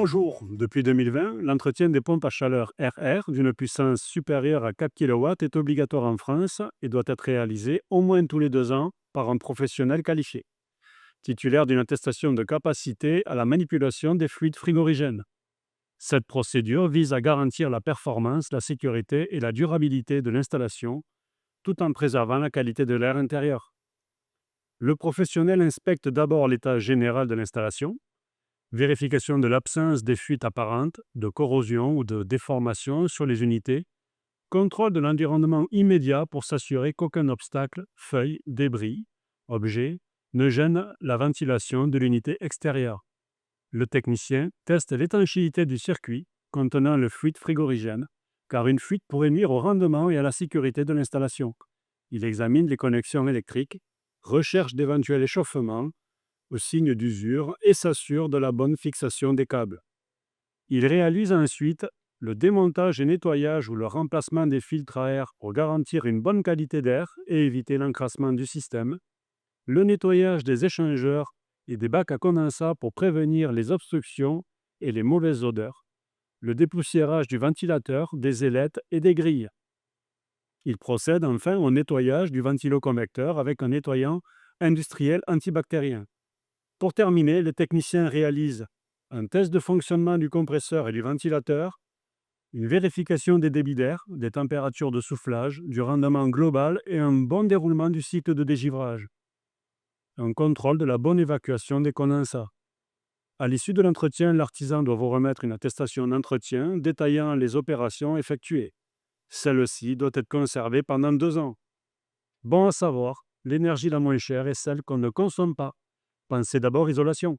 Bonjour, depuis 2020, l'entretien des pompes à chaleur RR d'une puissance supérieure à 4 kW est obligatoire en France et doit être réalisé au moins tous les 2 ans par un professionnel qualifié, titulaire d'une attestation de capacité à la manipulation des fluides frigorigènes. Cette procédure vise à garantir la performance, la sécurité et la durabilité de l'installation, tout en préservant la qualité de l'air intérieur. Le professionnel inspecte d'abord l'état général de l'installation, vérification de l'absence des fuites apparentes, de corrosion ou de déformation sur les unités, contrôle de l'environnement immédiat pour s'assurer qu'aucun obstacle, feuille, débris, objet ne gêne la ventilation de l'unité extérieure. Le technicien teste l'étanchéité du circuit contenant le fluide frigorigène, car une fuite pourrait nuire au rendement et à la sécurité de l'installation. Il examine les connexions électriques, recherche d'éventuels échauffements au signe d'usure et s'assure de la bonne fixation des câbles. Il réalise ensuite le démontage et nettoyage ou le remplacement des filtres à air pour garantir une bonne qualité d'air et éviter l'encrassement du système, le nettoyage des échangeurs et des bacs à condensat pour prévenir les obstructions et les mauvaises odeurs, le dépoussiérage du ventilateur, des ailettes et des grilles. Il procède enfin au nettoyage du ventiloconvecteur avec un nettoyant industriel antibactérien. Pour terminer, le technicien réalise un test de fonctionnement du compresseur et du ventilateur, une vérification des débits d'air, des températures de soufflage, du rendement global et un bon déroulement du cycle de dégivrage. Un contrôle de la bonne évacuation des condensats. À l'issue de l'entretien, l'artisan doit vous remettre une attestation d'entretien détaillant les opérations effectuées. Celle-ci doit être conservée pendant 2 ans. Bon à savoir, l'énergie la moins chère est celle qu'on ne consomme pas. Pensez d'abord isolation.